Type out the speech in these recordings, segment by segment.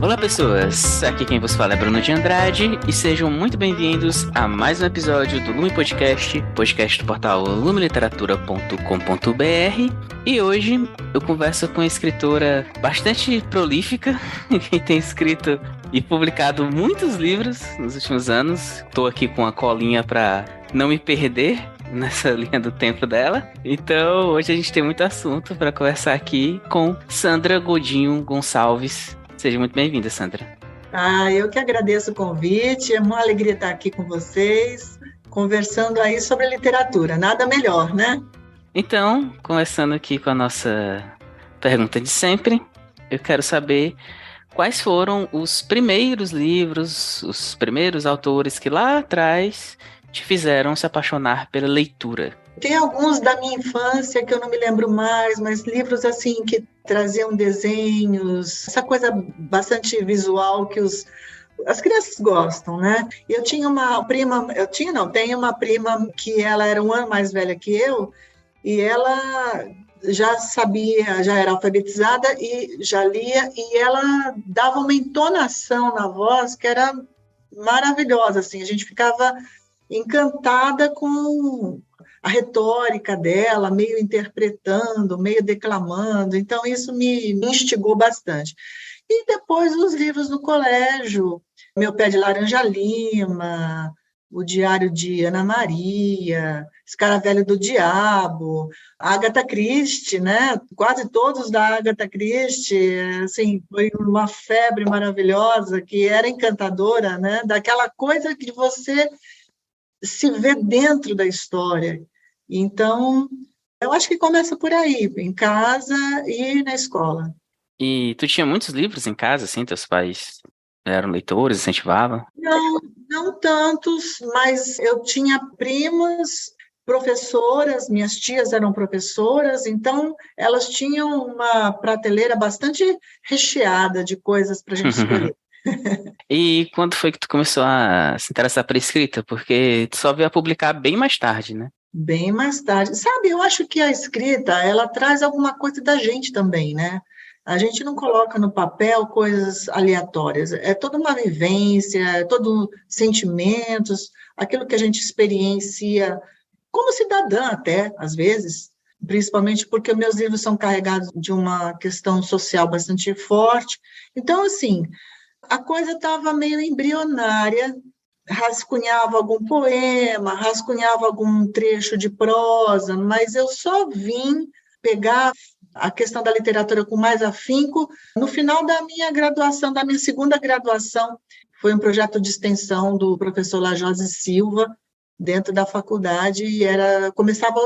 Olá pessoas, aqui quem vos fala é Bruno de Andrade e sejam muito bem-vindos a mais um episódio do Lume Podcast, podcast do portal lumeliteratura.com.br. E hoje eu converso com uma escritora bastante prolífica, que tem escrito e publicado muitos livros nos últimos anos. Estou aqui com a colinha para não me perder nessa linha do tempo dela. Então hoje a gente tem muito assunto para conversar aqui com Sandra Godinho Gonçalves. Seja muito bem-vinda, Sandra. Eu que agradeço o convite, é uma alegria estar aqui com vocês, conversando aí sobre literatura, nada melhor, né? Então, começando aqui com a nossa pergunta de sempre, eu quero saber quais foram os primeiros livros, os primeiros autores que lá atrás te fizeram se apaixonar pela leitura. Tem alguns da minha infância que eu não me lembro mais, mas livros assim que traziam desenhos, essa coisa bastante visual que as crianças gostam, né? Eu tinha uma prima, tenho uma prima que ela era um ano mais velha que eu, e ela já sabia, já era alfabetizada e já lia, e ela dava uma entonação na voz que era maravilhosa, assim, a gente ficava encantada com a retórica dela, meio interpretando, meio declamando, então isso me instigou bastante. E depois os livros no colégio, Meu Pé de Laranja Lima, O Diário de Ana Maria, Escaravelho do Diabo, Agatha Christie, né? Quase todos da Agatha Christie, assim, foi uma febre maravilhosa, que era encantadora, né? Daquela coisa que você se vê dentro da história. Então, eu acho que começa por aí, em casa e na escola. E tu tinha muitos livros em casa, assim, teus pais eram leitores, incentivavam? Não tantos, mas eu tinha primas, professoras, minhas tias eram professoras, então elas tinham uma prateleira bastante recheada de coisas para a gente escolher. E quando foi que tu começou a se interessar por escrita? Porque tu só veio a publicar bem mais tarde, né? Bem mais tarde. Sabe, eu acho que a escrita, ela traz alguma coisa da gente também, né? A gente não coloca no papel coisas aleatórias, é toda uma vivência, é todo sentimentos, aquilo que a gente experiencia como cidadã até, às vezes, principalmente porque meus livros são carregados de uma questão social bastante forte. Então, assim, a coisa estava meio embrionária, rascunhava algum poema, rascunhava algum trecho de prosa, mas eu só vim pegar a questão da literatura com mais afinco no final da minha graduação, da minha segunda graduação. Foi um projeto de extensão do professor Lajose Silva, dentro da faculdade, e começava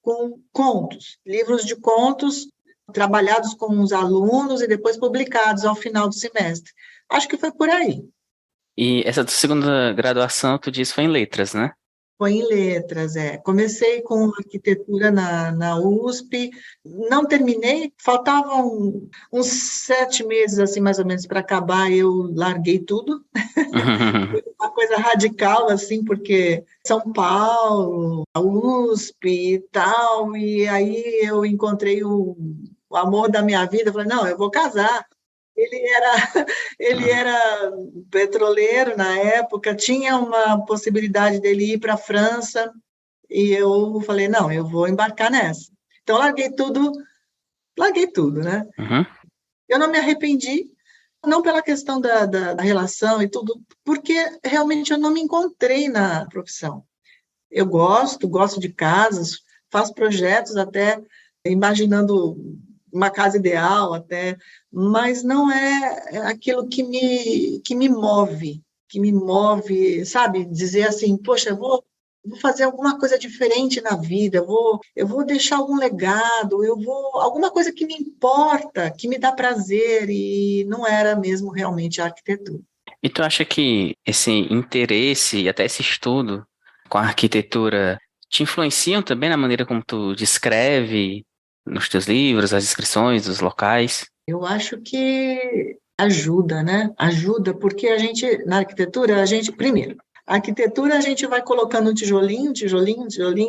com contos, livros de contos, trabalhados com os alunos e depois publicados ao final do semestre. Acho que foi por aí. E essa tua segunda graduação, tu disse, foi em letras, né? Foi em letras, é. Comecei com arquitetura na USP, não terminei, faltavam uns 7 meses, assim, mais ou menos, para acabar, eu larguei tudo. Uma coisa radical, assim, porque São Paulo, a USP e tal, e aí eu encontrei o amor da minha vida, falei, não, eu vou casar. Ele era petroleiro na época, tinha uma possibilidade dele ir para a França, e eu falei, não, eu vou embarcar nessa. Então, larguei tudo, né? Uhum. Eu não me arrependi, não pela questão da relação e tudo, porque realmente eu não me encontrei na profissão. Eu gosto de casas, faço projetos até imaginando uma casa ideal até, mas não é aquilo que me move, sabe? Dizer assim, poxa, eu vou fazer alguma coisa diferente na vida, eu vou deixar algum legado, alguma coisa que me importa, que me dá prazer, e não era mesmo realmente a arquitetura. E tu acha que esse interesse e até esse estudo com a arquitetura te influenciam também na maneira como tu descreve nos teus livros, as descrições dos locais? Eu acho que ajuda, né? Ajuda, porque na arquitetura, primeiro, a arquitetura a gente vai colocando um tijolinho,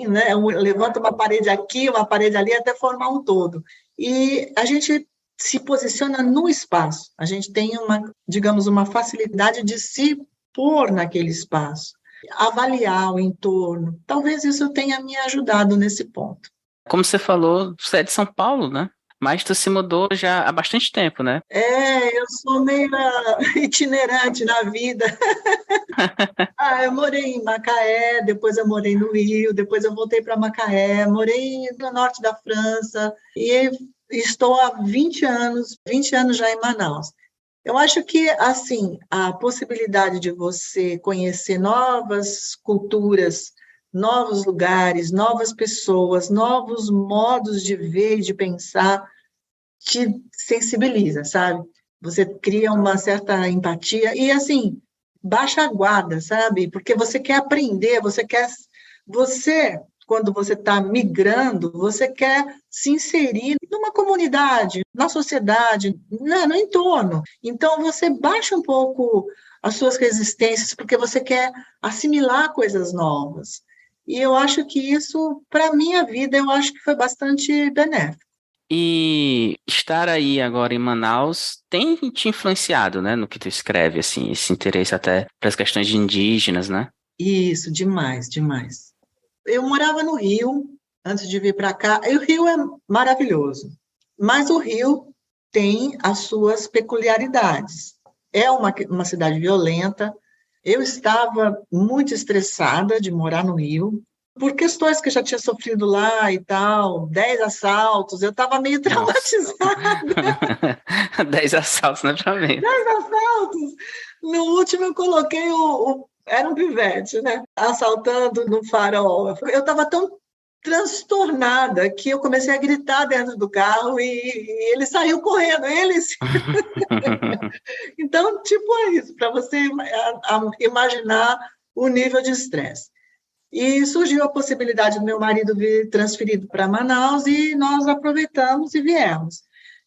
né? Levanta uma parede aqui, uma parede ali, até formar um todo. E a gente se posiciona no espaço. A gente tem uma facilidade de se pôr naquele espaço, avaliar o entorno. Talvez isso tenha me ajudado nesse ponto. Como você falou, você é de São Paulo, né? Mas tu se mudou já há bastante tempo, né? Eu sou meio itinerante na vida. Eu morei em Macaé, depois eu morei no Rio, depois eu voltei para Macaé, morei no norte da França e estou há 20 anos já em Manaus. Eu acho que, assim, a possibilidade de você conhecer novas culturas, novos lugares, novas pessoas, novos modos de ver e de pensar, te sensibiliza, sabe? Você cria uma certa empatia e, assim, baixa a guarda, sabe? Porque você quer aprender, quando você está migrando, você quer se inserir numa comunidade, na sociedade, no entorno. Então, você baixa um pouco as suas resistências, porque você quer assimilar coisas novas. E eu acho que isso, para a minha vida, eu acho que foi bastante benéfico. E estar aí agora em Manaus tem te influenciado, né, no que tu escreve, assim, esse interesse até para as questões de indígenas, né? Isso, demais, demais. Eu morava no Rio, antes de vir para cá, e o Rio é maravilhoso, mas o Rio tem as suas peculiaridades. É uma cidade violenta. Eu estava muito estressada de morar no Rio, por questões que eu já tinha sofrido lá e tal, 10 assaltos, eu estava meio traumatizada. 10 assaltos, não é pra mim. 10 assaltos! No último eu coloquei era um pivete, né? Assaltando no farol. Eu estava tão transtornada que eu comecei a gritar dentro do carro e ele saiu correndo. Então, tipo, é isso, para você imaginar o nível de estresse. E surgiu a possibilidade do meu marido vir transferido para Manaus e nós aproveitamos e viemos.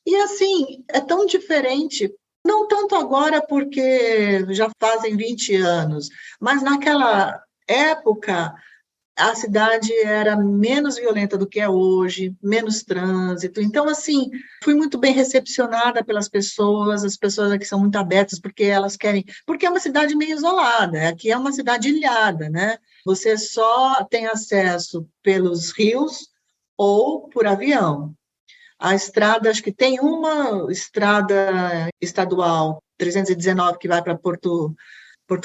E, assim, é tão diferente, não tanto agora porque já fazem 20 anos, mas naquela época a cidade era menos violenta do que é hoje, menos trânsito. Então, assim, fui muito bem recepcionada pelas pessoas, as pessoas aqui são muito abertas porque elas querem... Porque é uma cidade meio isolada, aqui é uma cidade ilhada, né? Você só tem acesso pelos rios ou por avião. A estrada, acho que tem uma estrada estadual 319 que vai para Porto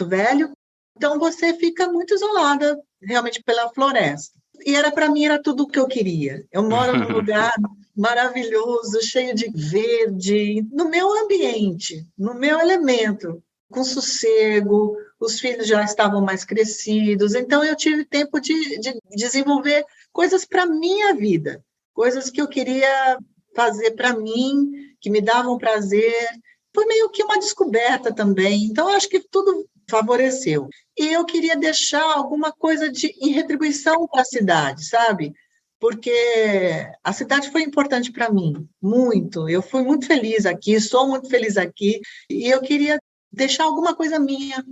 Velho, então você fica muito isolada realmente pela floresta. E para mim era tudo o que eu queria. Eu moro num lugar maravilhoso, cheio de verde, no meu ambiente, no meu elemento, com sossego, os filhos já estavam mais crescidos, então eu tive tempo de desenvolver coisas para a minha vida, coisas que eu queria fazer para mim, que me davam prazer. Foi meio que uma descoberta também, então eu acho que tudo favoreceu. E eu queria deixar alguma coisa em retribuição para a cidade, sabe? Porque a cidade foi importante para mim, muito. Eu fui muito feliz aqui, sou muito feliz aqui, e eu queria deixar alguma coisa minha,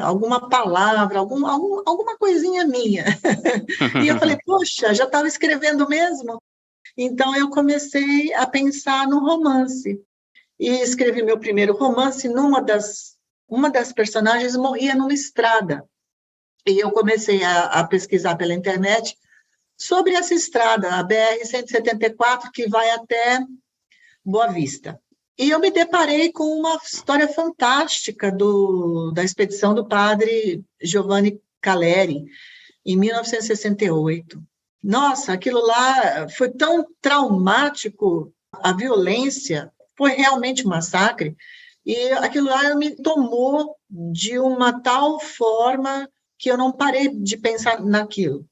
alguma palavra, alguma coisinha minha. E eu falei, poxa, já estava escrevendo mesmo? Então eu comecei a pensar no romance. E escrevi meu primeiro romance uma das personagens morria numa estrada. E eu comecei a pesquisar pela internet sobre essa estrada, a BR-174, que vai até Boa Vista. E eu me deparei com uma história fantástica da expedição do padre Giovanni Caleri, em 1968. Nossa, aquilo lá foi tão traumático, a violência foi realmente um massacre, e aquilo lá me tomou de uma tal forma que eu não parei de pensar naquilo.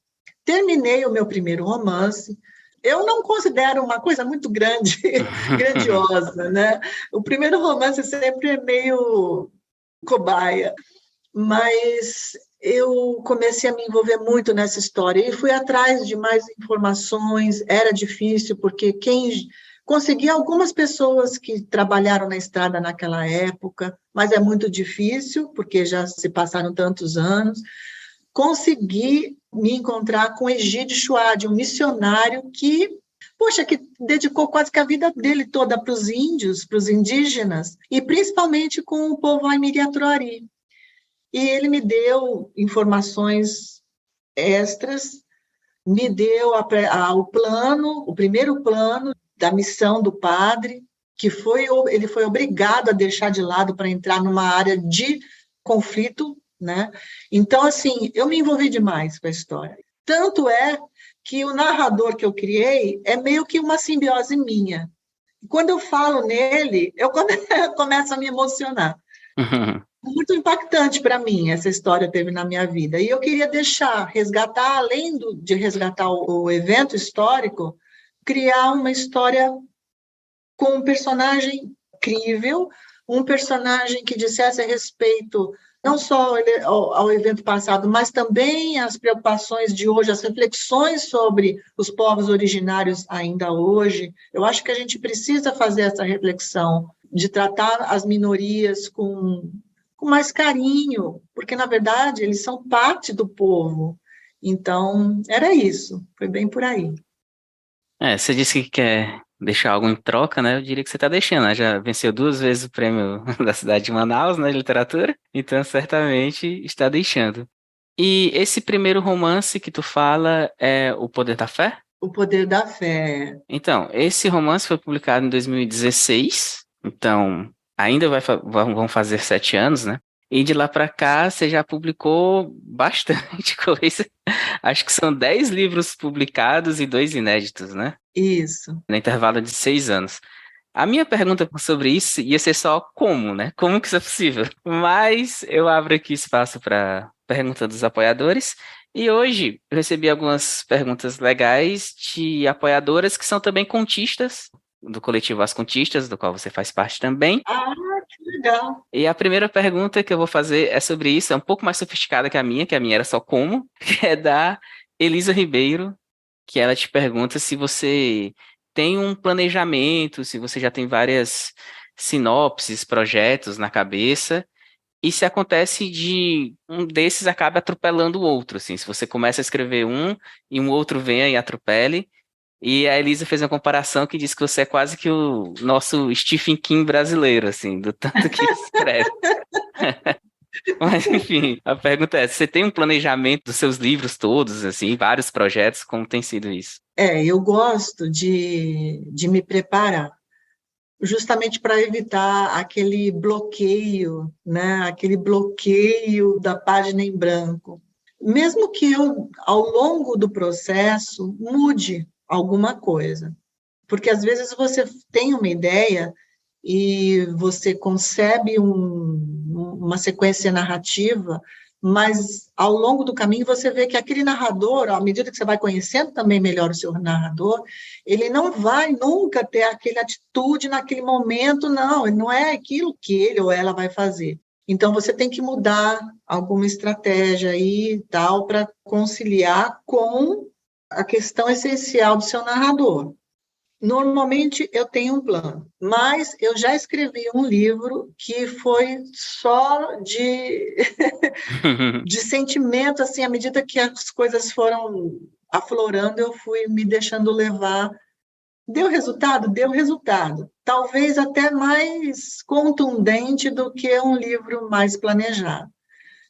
Terminei o meu primeiro romance. Eu não considero uma coisa muito grandiosa, né? O primeiro romance sempre é meio cobaia, mas eu comecei a me envolver muito nessa história e fui atrás de mais informações. Era difícil, porque consegui algumas pessoas que trabalharam na estrada naquela época, mas é muito difícil, porque já se passaram tantos anos. Consegui me encontrar com Egídio Chouade, um missionário que poxa, que dedicou quase que a vida dele toda para os índios, para os indígenas, e principalmente com o povo Aimiri-Aturuari. E ele me deu informações extras, me deu o plano, o primeiro plano da missão do padre, que ele foi obrigado a deixar de lado para entrar numa área de conflito, né? Então, assim, eu me envolvi demais com a história. Tanto é que o narrador que eu criei é meio que uma simbiose minha. Quando eu falo nele, eu começo a me emocionar. Muito impactante para mim essa história teve na minha vida. E eu queria resgatar, além de resgatar o evento histórico, criar uma história com um personagem crível, um personagem que dissesse a respeito não só ao evento passado, mas também às preocupações de hoje, as reflexões sobre os povos originários ainda hoje. Eu acho que a gente precisa fazer essa reflexão de tratar as minorias com mais carinho, porque, na verdade, eles são parte do povo. Então, era isso, foi bem por aí. Você disse que quer deixar algo em troca, né? Eu diria que você está deixando, né? Já venceu 2 vezes o prêmio da cidade de Manaus, né, de literatura, então certamente está deixando. E esse primeiro romance que tu fala é O Poder da Fé? O Poder da Fé. Então, esse romance foi publicado em 2016, então ainda vão fazer 7 anos, né? E de lá para cá você já publicou bastante coisa. Acho que são 10 livros publicados e 2 inéditos, né? Isso. No intervalo de 6 anos. A minha pergunta sobre isso ia ser só como, né? Como que isso é possível? Mas eu abro aqui espaço para pergunta dos apoiadores. E hoje eu recebi algumas perguntas legais de apoiadoras que são também contistas, do coletivo As Contistas, do qual você faz parte também. Ah, que legal. E a primeira pergunta que eu vou fazer é sobre isso, é um pouco mais sofisticada que a minha era só como, que é da Elisa Ribeiro, que ela te pergunta se você tem um planejamento, se você já tem várias sinopses, projetos na cabeça, e se acontece de um desses acabe atropelando o outro, assim, se você começa a escrever um e um outro venha e atropele. E a Elisa fez uma comparação que diz que você é quase que o nosso Stephen King brasileiro, assim, do tanto que escreve. Mas, enfim, a pergunta é, você tem um planejamento dos seus livros todos, assim, vários projetos, como tem sido isso? Eu gosto de me preparar, justamente para evitar aquele bloqueio, né? Aquele bloqueio da página em branco. Mesmo que eu, ao longo do processo, mude alguma coisa. Porque, às vezes, você tem uma ideia e você concebe uma sequência narrativa, mas ao longo do caminho você vê que aquele narrador, à medida que você vai conhecendo também melhor o seu narrador, ele não vai nunca ter aquela atitude naquele momento, não é aquilo que ele ou ela vai fazer. Então você tem que mudar alguma estratégia aí e tal para conciliar com a questão essencial do seu narrador. Normalmente eu tenho um plano, mas eu já escrevi um livro que foi só de sentimento, assim, à medida que as coisas foram aflorando, eu fui me deixando levar. Deu resultado? Deu resultado. Talvez até mais contundente do que um livro mais planejado.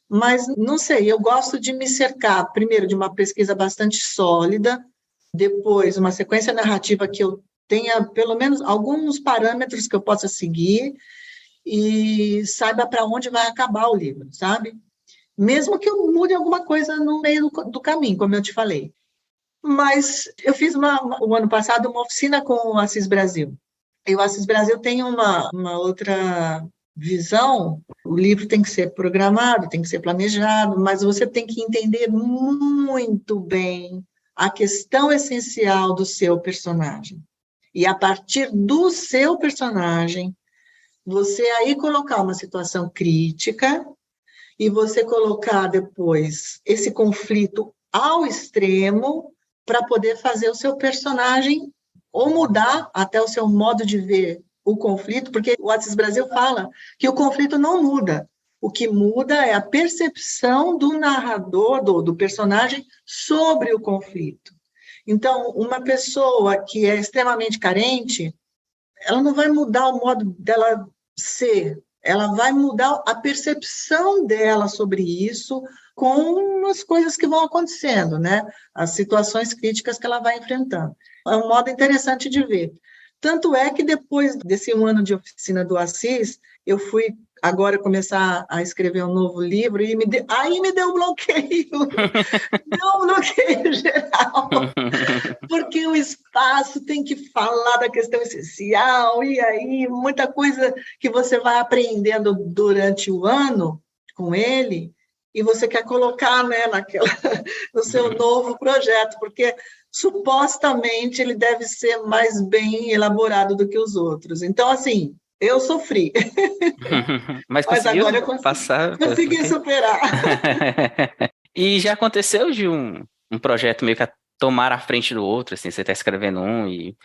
Mas, não sei, eu gosto de me cercar, primeiro, de uma pesquisa bastante sólida, depois uma sequência narrativa que eu tenha pelo menos alguns parâmetros que eu possa seguir e saiba para onde vai acabar o livro, sabe? Mesmo que eu mude alguma coisa no meio do caminho, como eu te falei. Mas eu fiz o ano passado uma oficina com o Assis Brasil. E o Assis Brasil tem uma outra visão. O livro tem que ser programado, tem que ser planejado, mas você tem que entender muito bem a questão essencial do seu personagem. E a partir do seu personagem, você aí colocar uma situação crítica e você colocar depois esse conflito ao extremo para poder fazer o seu personagem ou mudar até o seu modo de ver o conflito, porque o Assis Brasil fala que o conflito não muda. O que muda é a percepção do narrador, do personagem, sobre o conflito. Então, uma pessoa que é extremamente carente, ela não vai mudar o modo dela ser, ela vai mudar a percepção dela sobre isso com as coisas que vão acontecendo, né? As situações críticas que ela vai enfrentando. É um modo interessante de ver. Tanto é que depois desse ano de oficina do Assis, eu fui agora começar a escrever um novo livro e aí me deu um bloqueio, deu um bloqueio geral, porque o espaço tem que falar da questão essencial, e aí muita coisa que você vai aprendendo durante o ano com ele, e você quer colocar, né, no seu novo projeto, porque supostamente ele deve ser mais bem elaborado do que os outros. Então, assim, eu sofri. Mas Mas conseguiu agora eu passar? consegui superar. E já aconteceu de um projeto meio que tomar a frente do outro, assim, você está escrevendo e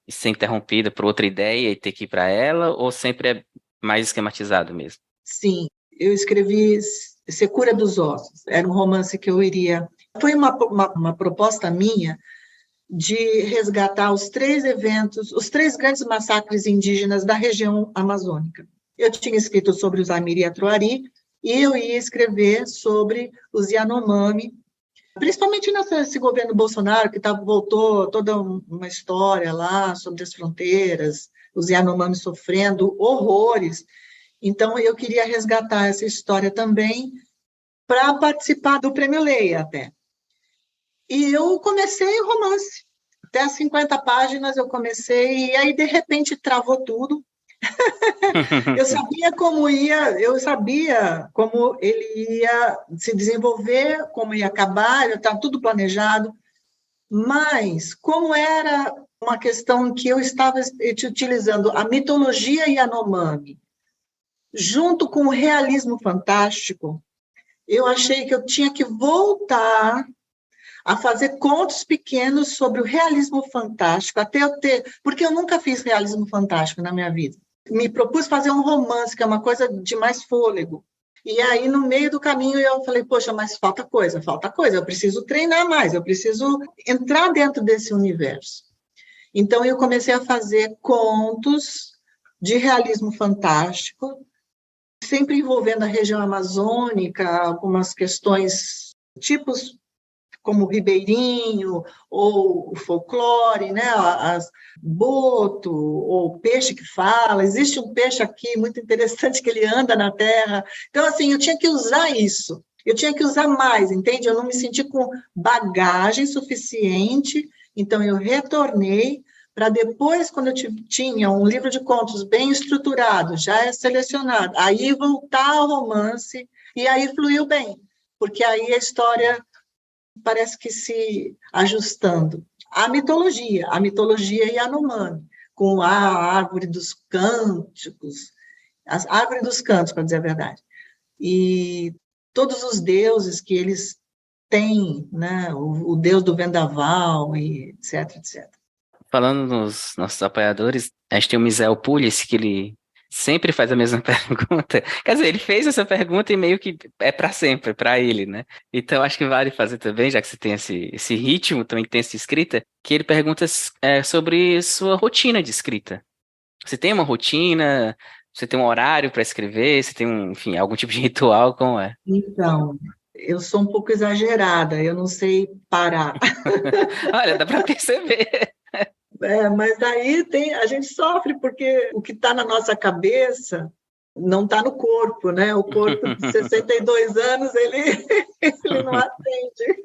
ser interrompida por outra ideia e ter que ir para ela, ou sempre é mais esquematizado mesmo? Sim, eu escrevi Secura dos Ossos, era um romance que eu iria... Foi uma proposta minha de resgatar os 3 eventos, os 3 grandes massacres indígenas da região amazônica. Eu tinha escrito sobre os Amiri e Atuari, e eu ia escrever sobre os Yanomami, principalmente nesse governo Bolsonaro, que voltou toda uma história lá sobre as fronteiras, os Yanomami sofrendo horrores. Então, eu queria resgatar essa história também para participar do Prêmio Leia até. E eu comecei o romance. Até as 50 páginas eu comecei, e aí, de repente, travou tudo. Eu sabia como ele ia se desenvolver, como ia acabar, estava tudo planejado, mas como era uma questão que eu estava utilizando a mitologia Yanomami, junto com o realismo fantástico, eu achei que eu tinha que voltar a fazer contos pequenos sobre o realismo fantástico, até eu ter... Porque eu nunca fiz realismo fantástico na minha vida. Me propus fazer um romance, que é uma coisa de mais fôlego. E aí, no meio do caminho, eu falei, poxa, mas falta coisa, eu preciso treinar mais, eu preciso entrar dentro desse universo. Então, eu comecei a fazer contos de realismo fantástico, sempre envolvendo a região amazônica, algumas questões, tipos como o ribeirinho, ou o folclore, né? Boto, ou peixe que fala. Existe um peixe aqui muito interessante que ele anda na terra. Então, assim, eu tinha que usar isso. Eu tinha que usar mais, entende? Eu não me senti com bagagem suficiente, então eu retornei para depois, quando eu tinha um livro de contos bem estruturado, já é selecionado, aí voltar ao romance, e aí fluiu bem, porque aí a história parece que se ajustando. A mitologia Yanomami, com a árvore dos cânticos, a árvore dos cantos, para dizer a verdade, e todos os deuses que eles têm, né? O deus do vendaval, e etc, etc. Falando nos nossos apoiadores, a gente tem o Misael Pulis, que ele sempre faz a mesma pergunta. Quer dizer, ele fez essa pergunta e meio que é para sempre, para ele, né? Então acho que vale fazer também, já que você tem esse ritmo tão intenso de escrita, que ele pergunta sobre sua rotina de escrita. Você tem uma rotina? Você tem um horário para escrever? Você tem enfim, algum tipo de ritual? Como é? Então, eu sou um pouco exagerada, eu não sei parar. Olha, dá para perceber. Mas aí a gente sofre, porque o que está na nossa cabeça não está no corpo, né? O corpo de 62 anos, ele não atende.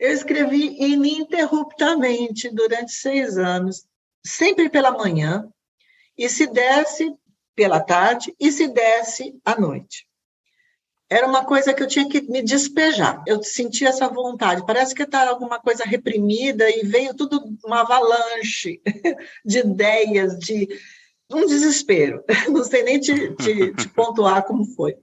Eu escrevi ininterruptamente durante 6 anos, sempre pela manhã, e se desse pela tarde, e se desse à noite. Era uma coisa que eu tinha que me despejar. Eu sentia essa vontade. Parece que estava alguma coisa reprimida e veio tudo uma avalanche de ideias, de um desespero. Não sei nem te pontuar como foi.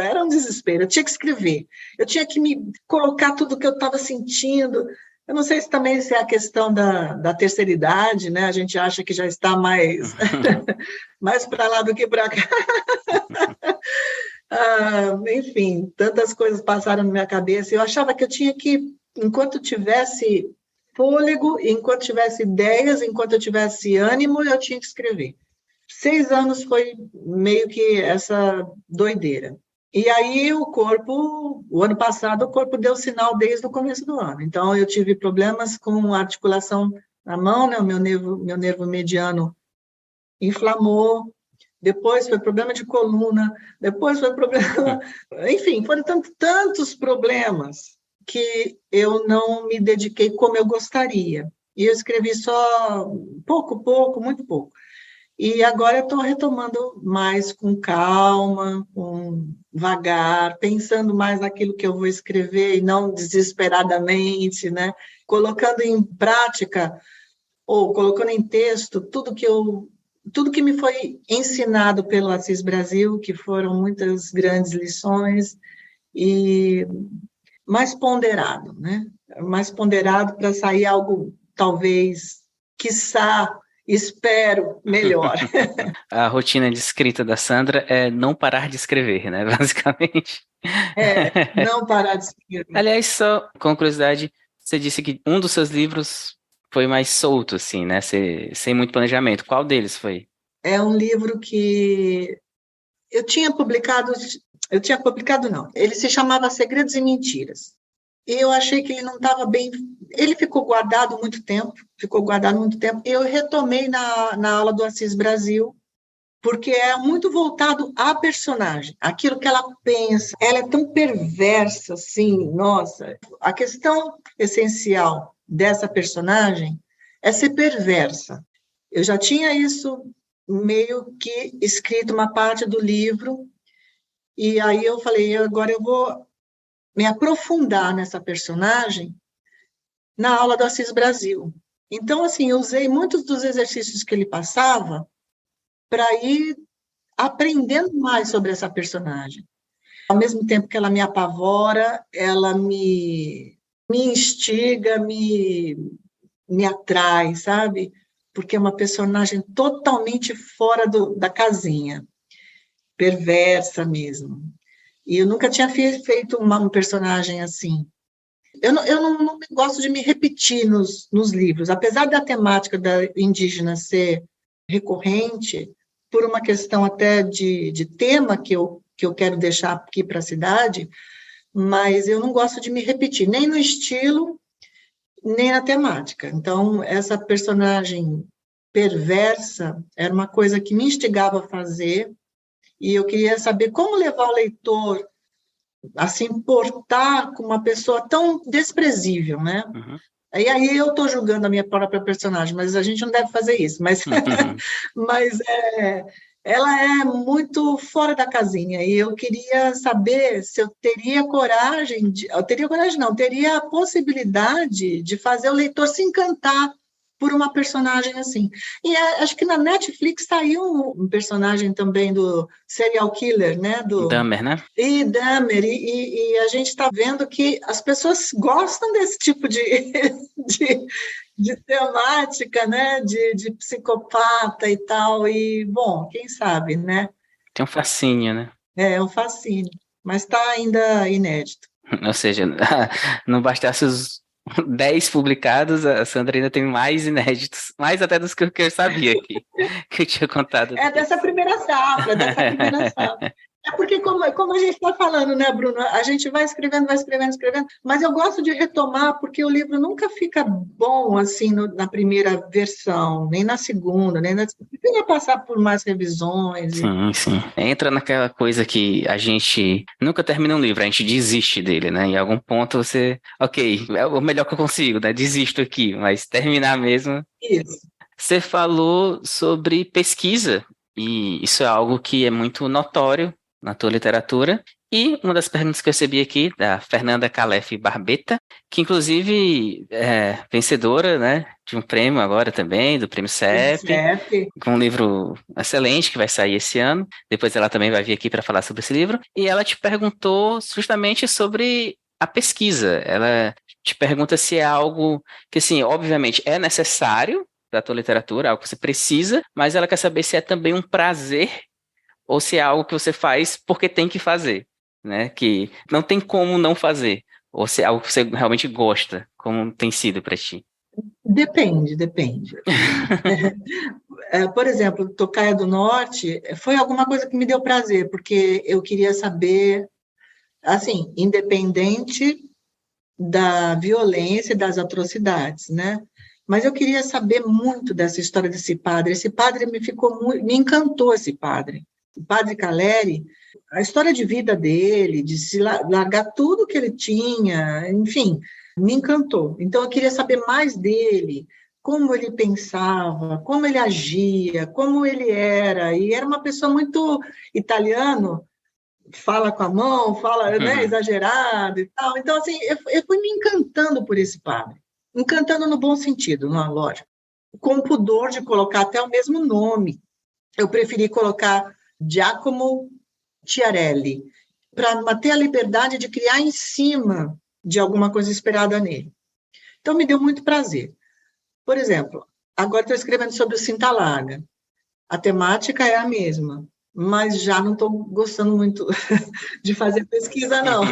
Era um desespero. Eu tinha que escrever. Eu tinha que me colocar tudo o que eu estava sentindo. Eu não sei se também é a questão da terceira idade, né? A gente acha que já está mais para lá do que para cá. Enfim, tantas coisas passaram na minha cabeça. Eu achava que eu tinha que enquanto tivesse fôlego, enquanto tivesse ideias, enquanto eu tivesse ânimo, eu tinha que escrever. 6 anos foi meio que essa doideira. E aí o ano passado, o corpo deu sinal desde o começo do ano. Então, eu tive problemas com a articulação na mão, né? O meu nervo mediano inflamou, depois foi problema de coluna, depois foi problema... Enfim, foram tantos problemas que eu não me dediquei como eu gostaria. E eu escrevi só pouco, muito pouco. E agora eu estou retomando mais com calma, com vagar, pensando mais naquilo que eu vou escrever e não desesperadamente, né? Colocando em prática ou colocando em texto tudo que me foi ensinado pelo Assis Brasil, que foram muitas grandes lições, e mais ponderado, né? Mais ponderado para sair algo, talvez, quiçá, espero, melhor. A rotina de escrita da Sandra é não parar de escrever, né? Basicamente. Não parar de escrever. Aliás, só com curiosidade, você disse que um dos seus livros foi mais solto, assim, né? Sem muito planejamento. Qual deles foi? É um livro que eu tinha publicado não. Ele se chamava Segredos e Mentiras. E eu achei que ele não estava bem... Ele ficou guardado muito tempo, e eu retomei na aula do Assis Brasil, porque é muito voltado à personagem, aquilo que ela pensa. Ela é tão perversa, assim, nossa. A questão essencial dessa personagem é ser perversa. Eu já tinha isso meio que escrito uma parte do livro, e aí eu falei, agora eu vou me aprofundar nessa personagem na aula do Assis Brasil. Então, assim, eu usei muitos dos exercícios que ele passava para ir aprendendo mais sobre essa personagem. Ao mesmo tempo que ela me apavora, ela me instiga, me atrai, sabe? Porque é uma personagem totalmente fora da casinha, perversa mesmo. E eu nunca tinha feito um personagem assim. Eu não gosto de me repetir nos livros, apesar da temática da indígena ser recorrente, por uma questão até de tema que eu quero deixar aqui para a cidade, mas eu não gosto de me repetir, nem no estilo, nem na temática. Então, essa personagem perversa era uma coisa que me instigava a fazer, e eu queria saber como levar o leitor a se importar com uma pessoa tão desprezível, né? Uhum. E aí eu estou julgando a minha própria personagem, mas a gente não deve fazer isso. Mas, mas ela é muito fora da casinha, e eu queria saber se eu teria coragem, teria a possibilidade de fazer o leitor se encantar por uma personagem assim. E acho que na Netflix saiu um personagem também do serial killer, né? Do Dahmer, né? E Dahmer, e a gente está vendo que as pessoas gostam desse tipo de temática, né? De psicopata e tal, e, bom, quem sabe, né? Tem um fascínio, né? É um fascínio, mas está ainda inédito. Ou seja, não bastasse os 10 publicados, a Sandra ainda tem mais inéditos, mais até dos que eu sabia aqui, que eu tinha contado. Dessa primeira safra. É porque, como a gente está falando, né, Bruno? A gente vai escrevendo, mas eu gosto de retomar, porque o livro nunca fica bom, assim, na primeira versão, nem na segunda, precisa passar por mais revisões. Sim. Entra naquela coisa que a gente nunca termina um livro, a gente desiste dele, né? Em algum ponto você, ok, é o melhor que eu consigo, né? Desisto aqui, mas terminar mesmo... Isso. Você falou sobre pesquisa, e isso é algo que é muito notório na tua literatura. E uma das perguntas que eu recebi aqui, da Fernanda Calef Barbeta, que inclusive é vencedora, né, de um prêmio agora também, do Prêmio CEP, com um livro excelente que vai sair esse ano. Depois ela também vai vir aqui para falar sobre esse livro. E ela te perguntou justamente sobre a pesquisa. Ela te pergunta se é algo que, assim, obviamente é necessário da tua literatura, algo que você precisa, mas ela quer saber se é também um prazer ou se é algo que você faz porque tem que fazer, né? Que não tem como não fazer. Ou se é algo que você realmente gosta? Como tem sido para ti? Depende. Por exemplo, Tocaia do Norte foi alguma coisa que me deu prazer, porque eu queria saber, assim, independente da violência e das atrocidades, né? Mas eu queria saber muito dessa história desse padre. Esse padre me encantou esse padre. O padre Caleri, a história de vida dele, de se largar tudo que ele tinha, enfim, me encantou. Então eu queria saber mais dele, como ele pensava, como ele agia, como ele era. E era uma pessoa muito italiano, fala com a mão, fala, né, exagerado e tal. Então, assim, eu fui me encantando por esse padre. Encantando no bom sentido, não, lógico. Com o pudor de colocar até o mesmo nome. Eu preferi colocar Giacomo Chiarelli, para manter a liberdade de criar em cima de alguma coisa esperada nele. Então, me deu muito prazer. Por exemplo, agora estou escrevendo sobre o Cinta Larga. A temática é a mesma, mas já não estou gostando muito de fazer pesquisa, não.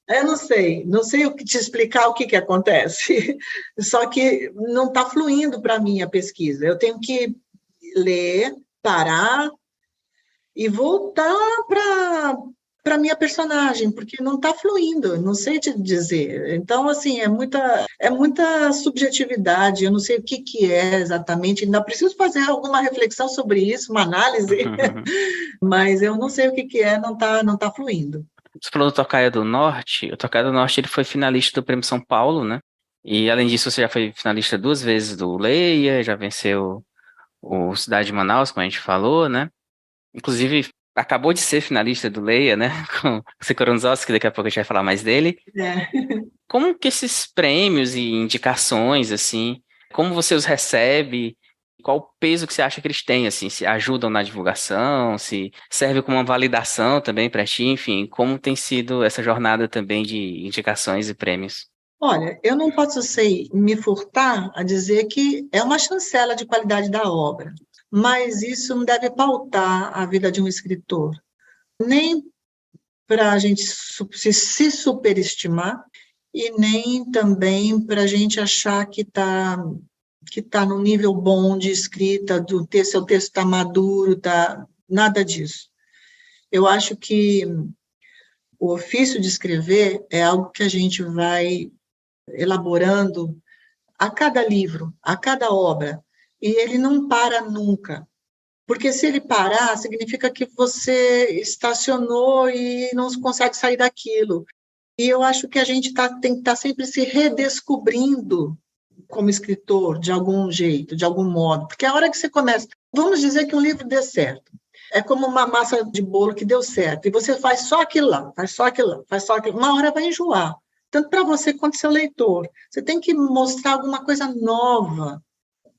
Eu não sei o que te explicar o que acontece, só que não está fluindo para mim a pesquisa. Eu tenho que ler, parar e voltar para a minha personagem, porque não está fluindo, não sei te dizer. Então, assim, é muita subjetividade, eu não sei o que é exatamente, ainda preciso fazer alguma reflexão sobre isso, uma análise, mas eu não sei o que é, não tá fluindo. Você falou do Tocaia do Norte. O Tocaia do Norte ele foi finalista do Prêmio São Paulo, né? E além disso, você já foi finalista 2 vezes do Leia, já venceu o Cidade de Manaus, como a gente falou, né? Inclusive, acabou de ser finalista do Leia, né? Com o Sikoronzowski, que daqui a pouco a gente vai falar mais dele. É. Como que esses prêmios e indicações, assim, como você os recebe? Qual o peso que você acha que eles têm, assim? Se ajudam na divulgação, se serve como uma validação também para ti, enfim, como tem sido essa jornada também de indicações e prêmios? Olha, eu não posso me furtar a dizer que é uma chancela de qualidade da obra, mas isso não deve pautar a vida de um escritor, nem para a gente se superestimar e nem também para a gente achar que tá no nível bom de escrita, seu texto está maduro, nada disso. Eu acho que o ofício de escrever é algo que a gente vai elaborando a cada livro, a cada obra, e ele não para nunca. Porque se ele parar, significa que você estacionou e não consegue sair daquilo. E eu acho que a gente tem que estar sempre se redescobrindo como escritor, de algum jeito, de algum modo. Porque a hora que você começa, vamos dizer que um livro dê certo. É como uma massa de bolo que deu certo, e você faz só aquilo lá, faz só aquilo lá, faz só aquilo. Uma hora vai enjoar. Tanto para você quanto seu leitor. Você tem que mostrar alguma coisa nova,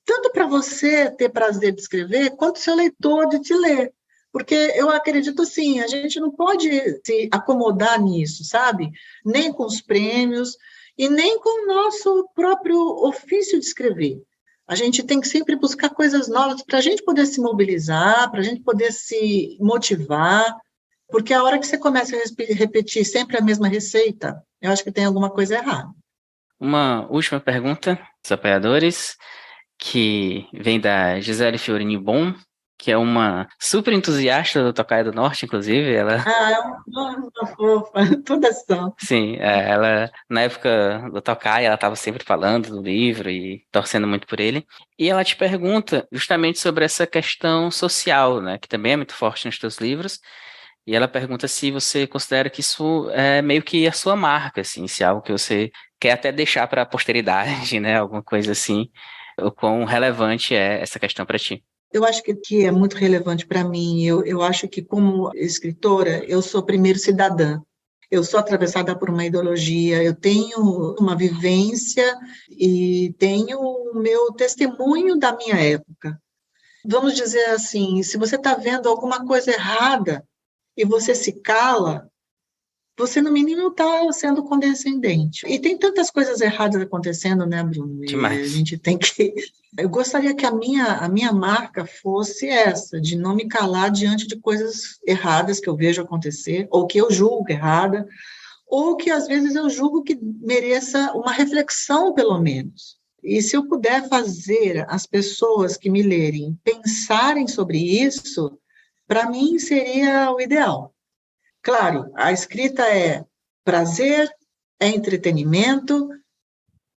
tanto para você ter prazer de escrever, quanto seu leitor de te ler. Porque eu acredito assim, a gente não pode se acomodar nisso, sabe? Nem com os prêmios e nem com o nosso próprio ofício de escrever. A gente tem que sempre buscar coisas novas para a gente poder se mobilizar, para a gente poder se motivar, porque a hora que você começa a repetir sempre a mesma receita, eu acho que tem alguma coisa errada. Uma última pergunta dos apoiadores, que vem da Gisele Fiorini Bom, que é uma super entusiasta do Tocaia do Norte, inclusive. Ela, é uma fofa, todas são. sim, ela, na época do Tocaia, ela estava sempre falando do livro e torcendo muito por ele. E ela te pergunta justamente sobre essa questão social, né, que também é muito forte nos teus livros. E ela pergunta se você considera que isso é meio que a sua marca, assim, se é algo que você quer até deixar para a posteridade, né, alguma coisa assim, o quão relevante é essa questão para ti. Eu acho que é muito relevante para mim. Eu acho que, como escritora, eu sou primeiro cidadã. Eu sou atravessada por uma ideologia, eu tenho uma vivência e tenho o meu testemunho da minha época. Vamos dizer assim, se você está vendo alguma coisa errada e você se cala, você, no mínimo, está sendo condescendente. E tem tantas coisas erradas acontecendo, né, Bruno? E a Demais. gente tem que... Eu gostaria que a minha marca fosse essa, de não me calar diante de coisas erradas que eu vejo acontecer, ou que eu julgo errada, ou que às vezes eu julgo que mereça uma reflexão, pelo menos. E se eu puder fazer as pessoas que me lerem pensarem sobre isso, para mim seria o ideal. Claro, a escrita é prazer, é entretenimento,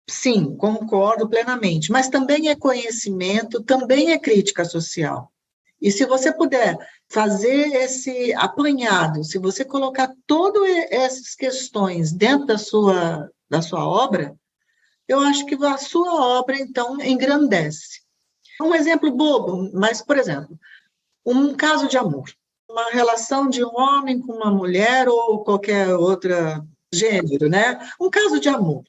sim, concordo plenamente, mas também é conhecimento, também é crítica social. E se você puder fazer esse apanhado, se você colocar todas essas questões dentro da sua obra, eu acho que a sua obra, então, engrandece. Um exemplo bobo, mas, por exemplo, um caso de amor, uma relação de um homem com uma mulher ou qualquer outro gênero, né? Um caso de amor.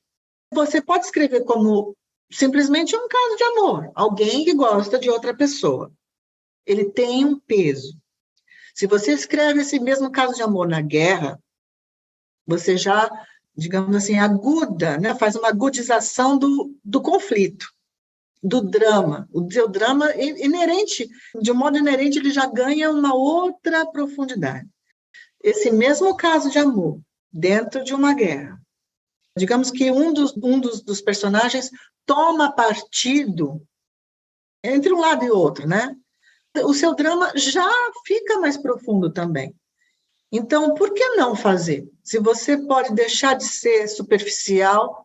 Você pode escrever como simplesmente um caso de amor, alguém que gosta de outra pessoa. Ele tem um peso. Se você escreve esse mesmo caso de amor na guerra, você já, digamos assim, aguda, né? Faz uma agudização do conflito, do drama. O seu drama inerente, de um modo inerente, ele já ganha uma outra profundidade. Esse mesmo caso de amor, dentro de uma guerra, digamos que um dos personagens toma partido entre um lado e outro, né? O seu drama já fica mais profundo também. Então, por que não fazer? Se você pode deixar de ser superficial,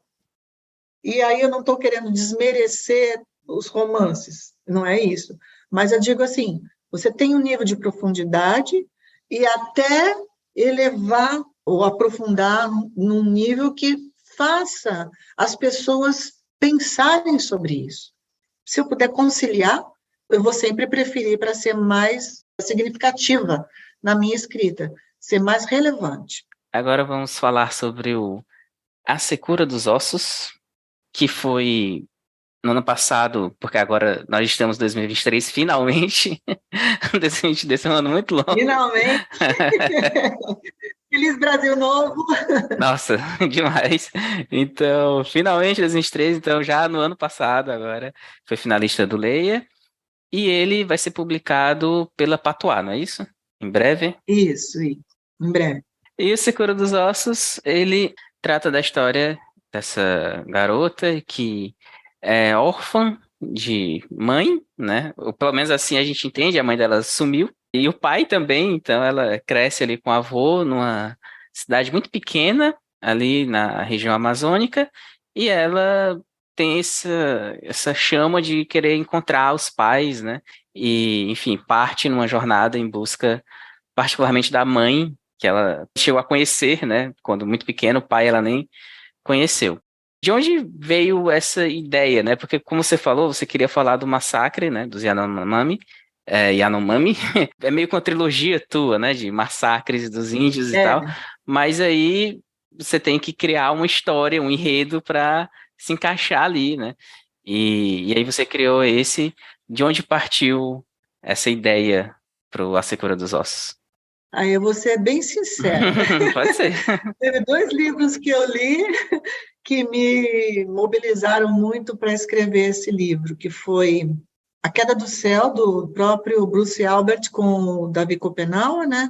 e aí eu não estou querendo desmerecer os romances, não é isso. Mas eu digo assim, você tem um nível de profundidade e até elevar ou aprofundar num nível que faça as pessoas pensarem sobre isso. Se eu puder conciliar, eu vou sempre preferir para ser mais significativa na minha escrita, ser mais relevante. Agora vamos falar sobre A Secura dos Ossos, que foi no ano passado, porque agora nós estamos em 2023, finalmente. 2022 é um ano muito longo. Finalmente, feliz Brasil Novo! Nossa, demais. Então, finalmente 2023, então já no ano passado agora, foi finalista do Leia. E ele vai ser publicado pela Patois, não é isso? Em breve. Isso, em breve. E o Secura dos Ossos, ele trata da história dessa garota que é órfã de mãe, né? Ou pelo menos assim a gente entende, a mãe dela sumiu. E o pai também, então ela cresce ali com o avô numa cidade muito pequena, ali na região amazônica, e ela tem essa chama de querer encontrar os pais, né? E, enfim, parte numa jornada em busca, particularmente da mãe, que ela chegou a conhecer, né? Quando muito pequeno, o pai ela nem conheceu. De onde veio essa ideia, né? Porque, como você falou, você queria falar do massacre, né? Dos Yanomami. Yanomami. É meio que uma trilogia tua, né? De massacres dos índios e tal. É, Mas aí você tem que criar uma história, um enredo para se encaixar ali, né? E aí você criou esse. De onde partiu essa ideia para A Secura dos Ossos? aí eu vou ser bem sincera. Pode ser. Teve 2 livros que eu li que me mobilizaram muito para escrever esse livro, que foi A Queda do Céu, do próprio Bruce Albert com o Davi Copenau, né?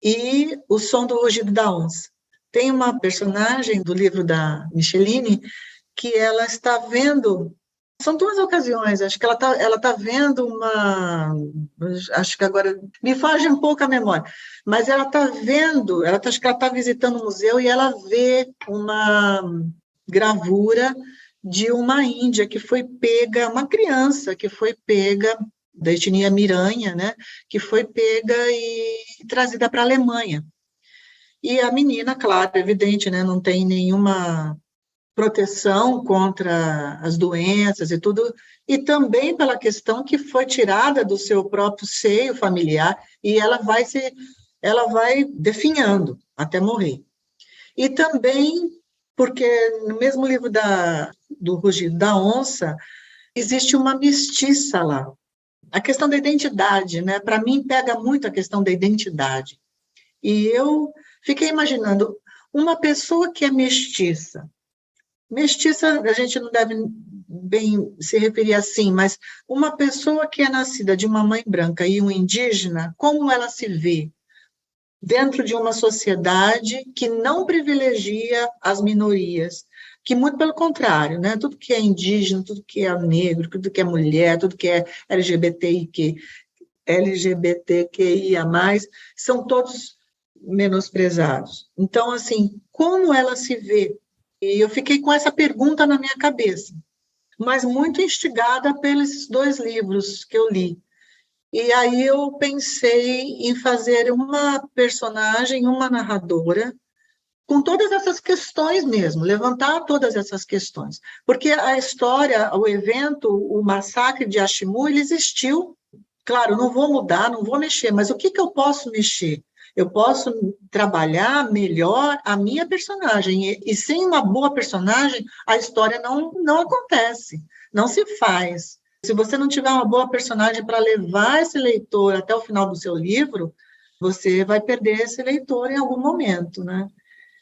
E O Som do Rugido da Onça. Tem uma personagem do livro da Micheline que ela está vendo, são 2 ocasiões, acho que ela tá vendo acho que agora me foge um pouco a memória, mas ela está vendo, acho que ela está visitando um museu e ela vê uma gravura de uma índia que foi pega, uma criança que foi pega da etnia Miranha, né, que foi pega e trazida para a Alemanha. E a menina, claro, evidente, né, não tem nenhuma proteção contra as doenças e tudo, e também pela questão que foi tirada do seu próprio seio familiar e ela vai definhando até morrer. E também porque no mesmo livro do Rugido da Onça existe uma mestiça lá. A questão da identidade, né? Para mim pega muito a questão da identidade. E eu fiquei imaginando uma pessoa que é mestiça. Mestiça, a gente não deve bem se referir assim, mas uma pessoa que é nascida de uma mãe branca e um indígena, como ela se vê? dentro de uma sociedade que não privilegia as minorias, que muito pelo contrário, né? Tudo que é indígena, tudo que é negro, tudo que é mulher, tudo que é LGBTQIA+, são todos menosprezados. Então, assim, como ela se vê? E eu fiquei com essa pergunta na minha cabeça, mas muito instigada pelos 2 livros que eu li. E aí eu pensei em fazer uma personagem, uma narradora, com todas essas questões mesmo, levantar todas essas questões. Porque a história, o evento, o massacre de Ashimu, ele existiu. Claro, não vou mudar, não vou mexer, mas o que eu posso mexer? Eu posso trabalhar melhor a minha personagem, e sem uma boa personagem, a história não acontece, não se faz. Se você não tiver uma boa personagem para levar esse leitor até o final do seu livro, você vai perder esse leitor em algum momento, né,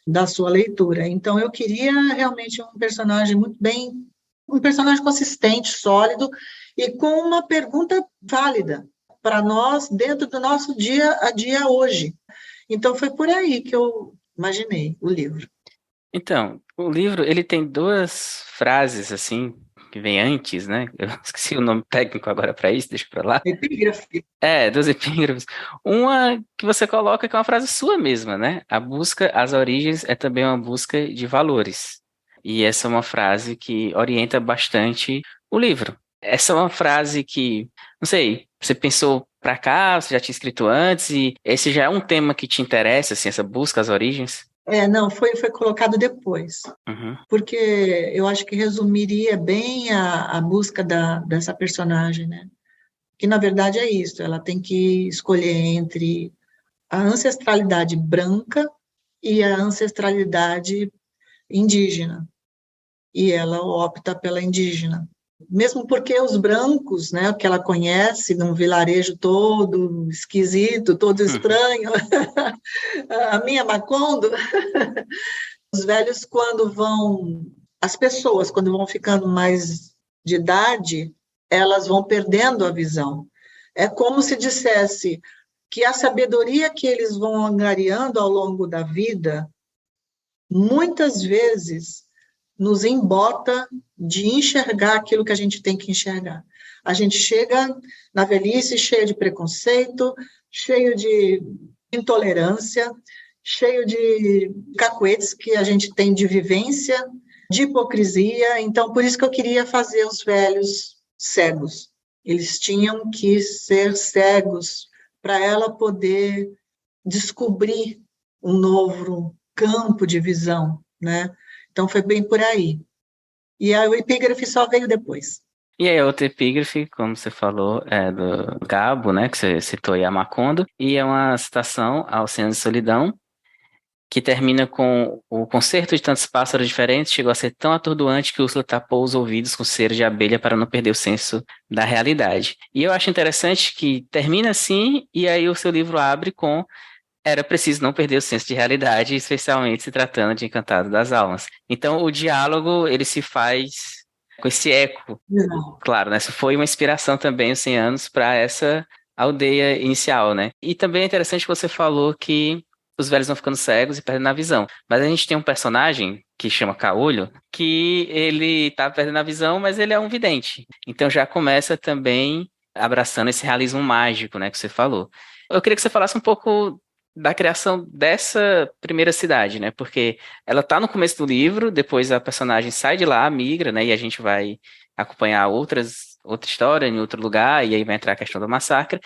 da sua leitura. Então, eu queria realmente um personagem um personagem consistente, sólido, e com uma pergunta válida para nós dentro do nosso dia a dia hoje. Então, foi por aí que eu imaginei o livro. Então, o livro, ele tem 2 frases, assim, que vem antes, né? Eu esqueci o nome técnico agora para isso, deixa para lá. Epígrafe. 2 epígrafes. Uma que você coloca que é uma frase sua mesma, né? A busca às origens é também uma busca de valores. E essa é uma frase que orienta bastante o livro. Essa é uma frase que, não sei, você pensou para cá, você já tinha escrito antes, e esse já é um tema que te interessa, assim, essa busca às origens? Não, foi colocado depois, Uhum. porque eu acho que resumiria bem a busca dessa personagem, né? Que, na verdade, é isso, ela tem que escolher entre a ancestralidade branca e a ancestralidade indígena, e ela opta pela indígena. Mesmo porque os brancos, né, que ela conhece, num vilarejo todo esquisito, todo estranho, a minha Macondo, os velhos, as pessoas, quando vão ficando mais de idade, elas vão perdendo a visão. É como se dissesse que a sabedoria que eles vão angariando ao longo da vida, muitas vezes nos embota de enxergar aquilo que a gente tem que enxergar. A gente chega na velhice cheio de preconceito, cheio de intolerância, cheio de cacuetes que a gente tem de vivência, de hipocrisia. Então, por isso que eu queria fazer os velhos cegos. Eles tinham que ser cegos para ela poder descobrir um novo campo de visão, né? Então, foi bem por aí. E a epígrafe só veio depois. E aí, a outra epígrafe, como você falou, é do Gabo, né, que você citou aí, a Macondo, e é uma citação ao Oceano de Solidão, que termina com o concerto de tantos pássaros diferentes chegou a ser tão atordoante que Úrsula tapou os ouvidos com cera de abelha para não perder o senso da realidade. E eu acho interessante que termina assim, e aí o seu livro abre com era preciso não perder o senso de realidade, especialmente se tratando de Encantado das Almas. Então, o diálogo, ele se faz com esse eco. Claro, né? Isso foi uma inspiração também, os 100 anos, para essa aldeia inicial, né? E também é interessante que você falou que os velhos vão ficando cegos e perdendo a visão. Mas a gente tem um personagem que chama Caolho, que ele tá perdendo a visão, mas ele é um vidente. Então já começa também abraçando esse realismo mágico, né, que você falou. Eu queria que você falasse um pouco da criação dessa primeira cidade, né? Porque ela tá no começo do livro, depois a personagem sai de lá, migra, né? E a gente vai acompanhar outra história em outro lugar, e aí vai entrar a questão do massacre.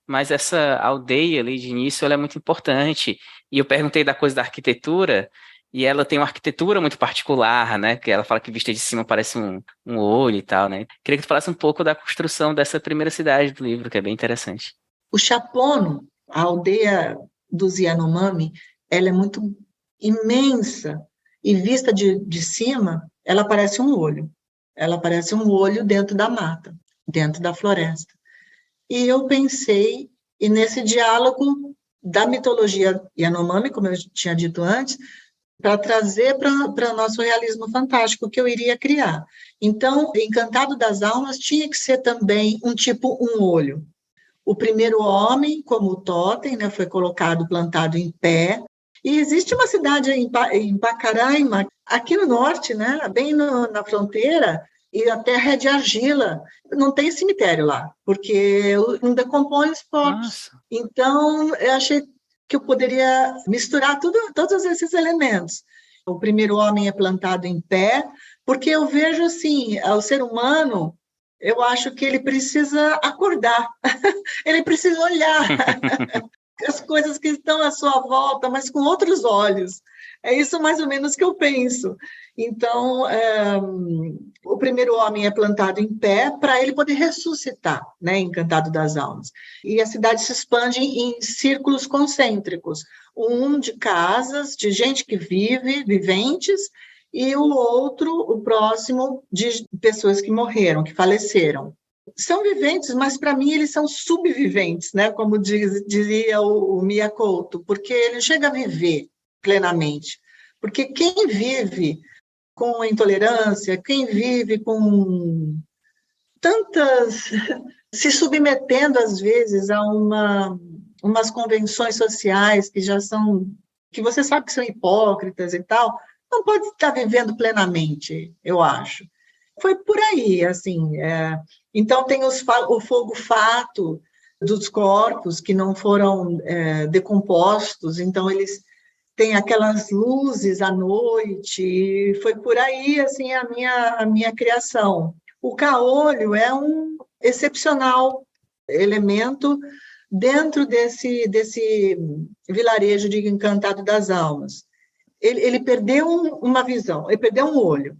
Mas essa aldeia ali de início, ela é muito importante. E eu perguntei da coisa da arquitetura, e ela tem uma arquitetura muito particular, né? Que ela fala que vista de cima parece um olho e tal, né? Queria que tu falasse um pouco da construção dessa primeira cidade do livro, que é bem interessante. O Chapono, a aldeia dos Yanomami, ela é muito imensa, e vista de cima, ela parece um olho. Ela parece um olho dentro da mata, dentro da floresta. E eu pensei, e nesse diálogo da mitologia Yanomami, como eu tinha dito antes, para trazer para o nosso realismo fantástico que eu iria criar. Então, Encantado das Almas tinha que ser também um tipo um olho. o primeiro homem como totem, né, foi colocado, plantado em pé. E existe uma cidade em Pacaraima, aqui no norte, né, bem na fronteira, e a terra é de argila. Não tem cemitério lá, porque não decompõe os corpos. Nossa. Então, eu achei que eu poderia misturar todos esses elementos. O primeiro homem é plantado em pé, porque eu vejo assim, o ser humano, eu acho que ele precisa acordar, ele precisa olhar as coisas que estão à sua volta, mas com outros olhos. É isso mais ou menos que eu penso. Então, o primeiro homem é plantado em pé para ele poder ressuscitar, né, Encantado das Almas. E a cidade se expande em círculos concêntricos, um de casas, de gente que vive, viventes, e o próximo, de pessoas que morreram, que faleceram. São viventes, mas para mim eles são subviventes, né? Como dizia o Mia Couto, porque ele chega a viver plenamente. Porque quem vive com a intolerância, quem vive com tantas... se submetendo, às vezes, a umas convenções sociais que já são... que você sabe que são hipócritas e tal, não pode estar vivendo plenamente, eu acho. Foi por aí, assim. Então, tem o fogo fato dos corpos que não foram decompostos, então eles têm aquelas luzes à noite, e foi por aí, assim, a minha criação. O caolho é um excepcional elemento dentro desse vilarejo de Encantado das Almas. Ele perdeu uma visão, ele perdeu um olho,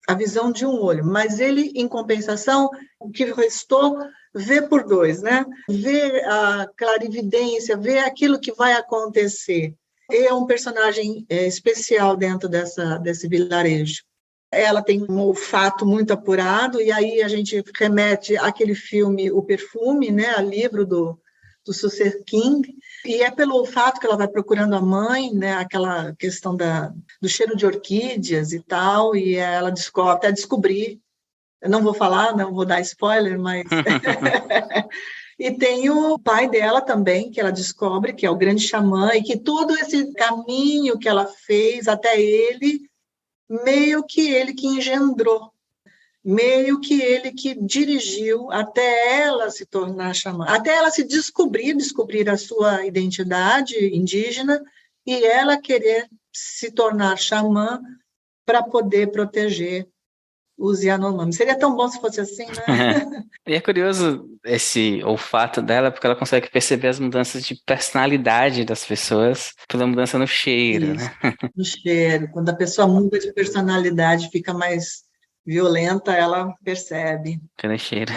a visão de um olho, mas ele, em compensação, o que restou, vê por dois, né? Vê a clarividência, vê aquilo que vai acontecer. É um personagem especial dentro desse vilarejo. Ela tem um olfato muito apurado, e aí a gente remete àquele filme O Perfume, né? A livro do Cecil King, e é pelo olfato que ela vai procurando a mãe, né? Aquela questão do cheiro de orquídeas e tal, e ela descobre, até descobrir, eu não vou falar, não vou dar spoiler, mas... E tem o pai dela também, que ela descobre, que é o grande xamã, e que todo esse caminho que ela fez até ele, meio que ele que engendrou, meio que ele que dirigiu até ela se tornar xamã, até ela se descobrir a sua identidade indígena e ela querer se tornar xamã para poder proteger os Yanomami. Seria tão bom se fosse assim, né? E é curioso esse olfato dela, porque ela consegue perceber as mudanças de personalidade das pessoas pela mudança no cheiro, Isso, né? no cheiro. Quando a pessoa muda de personalidade, fica mais violenta, ela percebe. Pelo cheiro.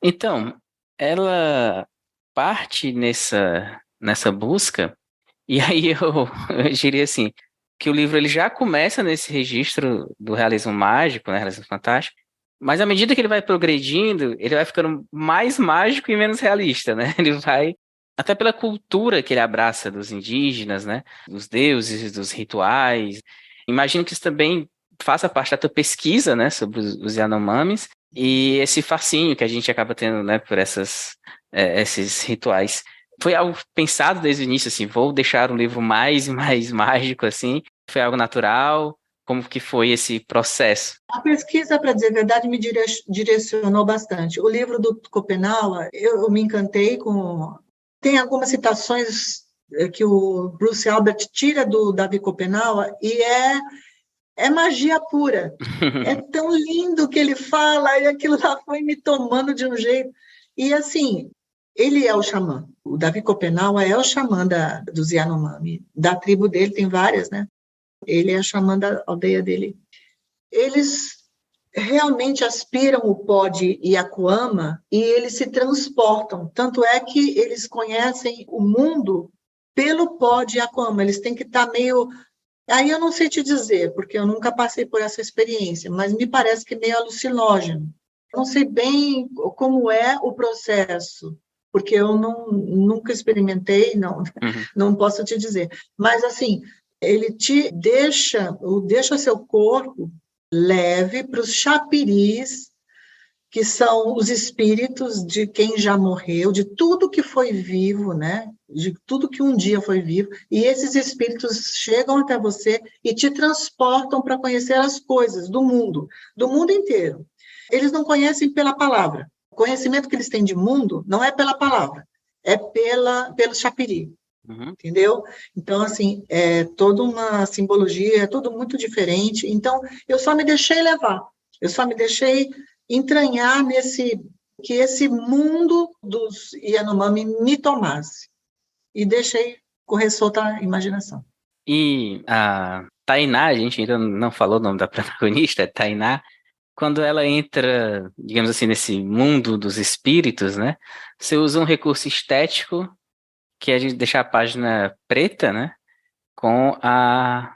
Então, ela parte nessa busca, e aí eu diria assim, que o livro ele já começa nesse registro do realismo mágico, né, realismo fantástico, mas à medida que ele vai progredindo, ele vai ficando mais mágico e menos realista, né? Ele vai, até pela cultura que ele abraça dos indígenas, né? Dos deuses, dos rituais. Imagino que isso também faça parte da tua pesquisa, né, sobre os Yanomamis, e esse fascínio que a gente acaba tendo, né, por esses rituais. Foi algo pensado desde o início, assim, vou deixar um livro mais e mais mágico, assim? Foi algo natural? Como que foi esse processo? A pesquisa, para dizer a verdade, me direcionou bastante. O livro do Schopenhauer, eu me encantei com... Tem algumas citações que o Bruce Albert tira do Davi Schopenhauer e é magia pura. É tão lindo que ele fala e aquilo lá foi me tomando de um jeito. E, assim, ele é o xamã. O Davi Schopenhauer é o xamã dos Yanomami. Da tribo dele tem várias, né? Ele é o xamã da aldeia dele. Eles realmente aspiram o pó de Yacuama e eles se transportam. Tanto é que eles conhecem o mundo pelo pó de Yacuama. Eles têm que estar meio... Aí eu não sei te dizer, porque eu nunca passei por essa experiência, mas me parece que é meio alucinógeno. Não sei bem como é o processo, porque eu nunca experimentei, não posso te dizer. Mas, assim, ele deixa o seu corpo leve para os chapiris que são os espíritos de quem já morreu, de tudo que foi vivo, né? De tudo que um dia foi vivo, e esses espíritos chegam até você e te transportam para conhecer as coisas do mundo inteiro. Eles não conhecem pela palavra. O conhecimento que eles têm de mundo não é pela palavra, é pelo chapiri. Uhum. Entendeu? Então, assim, é toda uma simbologia, é tudo muito diferente. Então, eu só me deixei levar, eu só me deixei entranhar que esse mundo dos Yanomami me tomasse. E deixei correr solta a imaginação. E a Tainá, a gente ainda não falou o nome da protagonista, é Tainá. Quando ela entra, digamos assim, nesse mundo dos espíritos, né? Você usa um recurso estético que é de deixar a página preta, né? Com a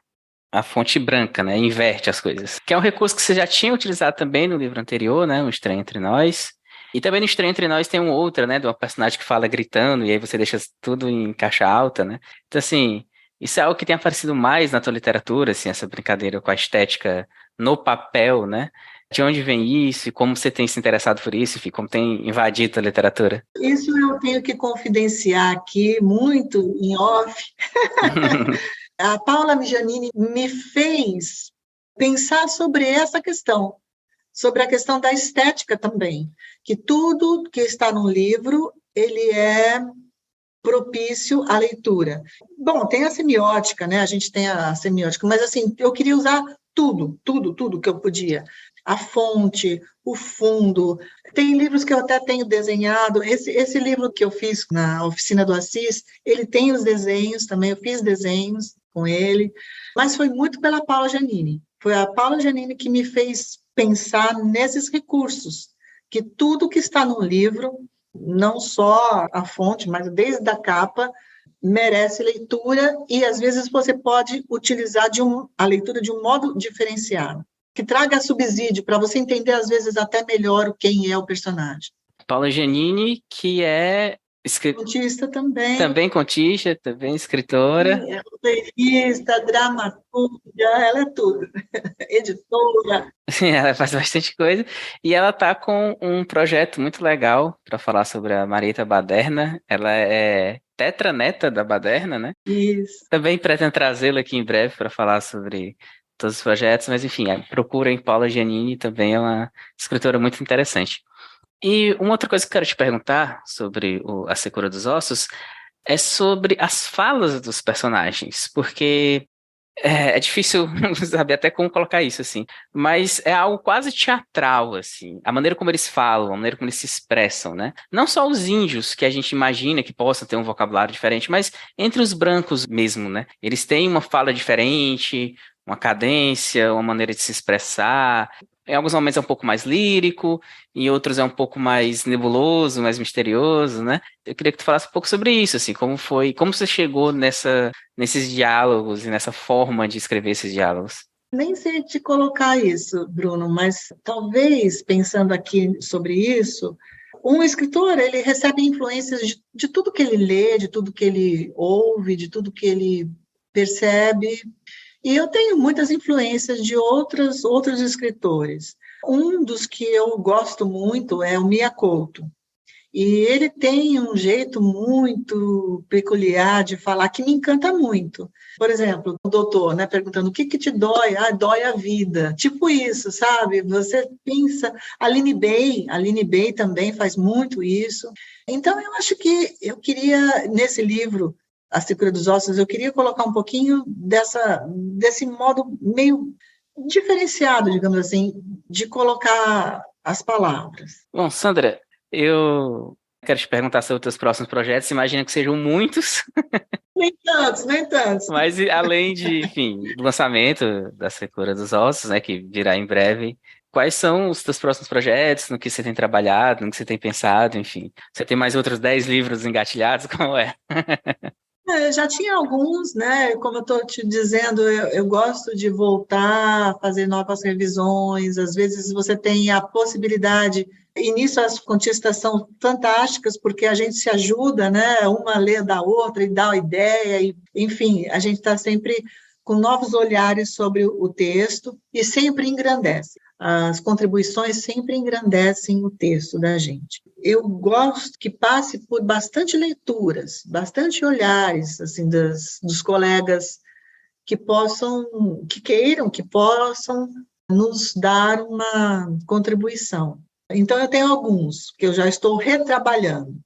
fonte branca, né? Inverte as coisas. Que é um recurso que você já tinha utilizado também no livro anterior, né? O Estranho Entre Nós. E também no Estranho Entre Nós tem um outro, né? De uma personagem que fala gritando, e aí você deixa tudo em caixa alta, né? Então, assim, isso é algo que tem aparecido mais na tua literatura, assim, essa brincadeira com a estética no papel, né? De onde vem isso, e como você tem se interessado por isso, enfim, como tem invadido a literatura? Isso eu tenho que confidenciar aqui, muito em off. A Paula Mijanini me fez pensar sobre essa questão, sobre a questão da estética também, que tudo que está no livro, ele é propício à leitura. Bom, tem a semiótica, né? A gente tem a semiótica, mas assim, eu queria usar tudo que eu podia. A fonte, o fundo. Tem livros que eu até tenho desenhado. Esse livro que eu fiz na oficina do Assis, ele tem os desenhos também, eu fiz desenhos com ele, mas foi muito pela Paula Giannini. Foi a Paula Giannini que me fez pensar nesses recursos, que tudo que está no livro, não só a fonte, mas desde a capa, merece leitura e, às vezes, você pode utilizar a leitura de um modo diferenciado, que traga subsídio para você entender, às vezes, até melhor quem é o personagem. Paula Giannini, que é contista também. Também contista, também escritora. Sim, é roteirista, dramaturga, ela é tudo. Editora. Sim, ela faz bastante coisa. E ela tá com um projeto muito legal para falar sobre a Marieta Baderna. Ela é tetraneta da Baderna, né? Isso. Também pretendo trazê-la aqui em breve para falar sobre todos os projetos, mas enfim, procurem Paula Giannini, também é uma escritora muito interessante. E uma outra coisa que eu quero te perguntar sobre A Secura dos Ossos é sobre as falas dos personagens, porque é difícil saber até como colocar isso, assim, mas é algo quase teatral, assim, a maneira como eles falam, a maneira como eles se expressam, né? Não só os índios, que a gente imagina que possam ter um vocabulário diferente, mas entre os brancos mesmo, né? Eles têm uma fala diferente, uma cadência, uma maneira de se expressar. Em alguns momentos é um pouco mais lírico, em outros é um pouco mais nebuloso, mais misterioso, né? Eu queria que tu falasse um pouco sobre isso, assim, como você chegou nesses diálogos e nessa forma de escrever esses diálogos. Nem sei te colocar isso, Bruno, mas talvez, pensando aqui sobre isso, um escritor, ele recebe influências de tudo que ele lê, de tudo que ele ouve, de tudo que ele percebe. E eu tenho muitas influências de outros escritores. Um dos que eu gosto muito é o Mia Couto. E ele tem um jeito muito peculiar de falar que me encanta muito. Por exemplo, o doutor, né, perguntando o que te dói? Ah, dói a vida. Tipo isso, sabe? Você pensa... A Aline Bay também faz muito isso. Então, eu acho que eu queria, nesse livro, A Secura dos Ossos, eu queria colocar um pouquinho desse modo meio diferenciado, digamos assim, de colocar as palavras. Bom, Sandra, eu quero te perguntar sobre os teus próximos projetos. Imagina que sejam muitos. Nem tantos. Mas além enfim, do lançamento da Secura dos Ossos, né, que virá em breve, quais são os teus próximos projetos, no que você tem trabalhado, no que você tem pensado, enfim. Você tem mais outros 10 livros engatilhados, como é? Já tinha alguns, né? Como eu estou te dizendo, eu gosto de voltar a fazer novas revisões. Às vezes você tem a possibilidade, e nisso as contistas são fantásticas, porque a gente se ajuda, né? Uma lê da outra e dá a ideia, e, enfim, a gente está sempre com novos olhares sobre o texto e sempre engrandece. As contribuições sempre engrandecem o texto da gente. Eu gosto que passe por bastante leituras, bastante olhares assim, dos colegas que queiram, que possam nos dar uma contribuição. Então, eu tenho alguns que eu já estou retrabalhando,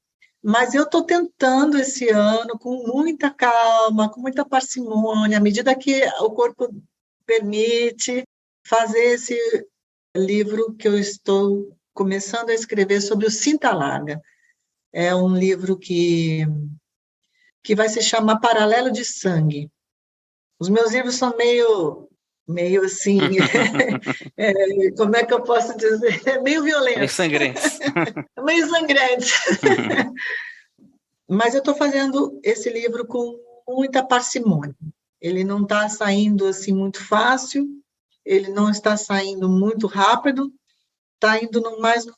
mas eu estou tentando esse ano, com muita calma, com muita parcimônia, à medida que o corpo permite, fazer esse livro que eu estou começando a escrever sobre o Cinta Larga. É um livro que vai se chamar Paralelo de Sangue. Os meus livros são meio assim, como é que eu posso dizer? Meio violentos. Meio sangrentos. Meio sangrentos. Mas eu estou fazendo esse livro com muita parcimônia. Ele não está saindo assim muito fácil, ele não está saindo muito rápido, está indo mais no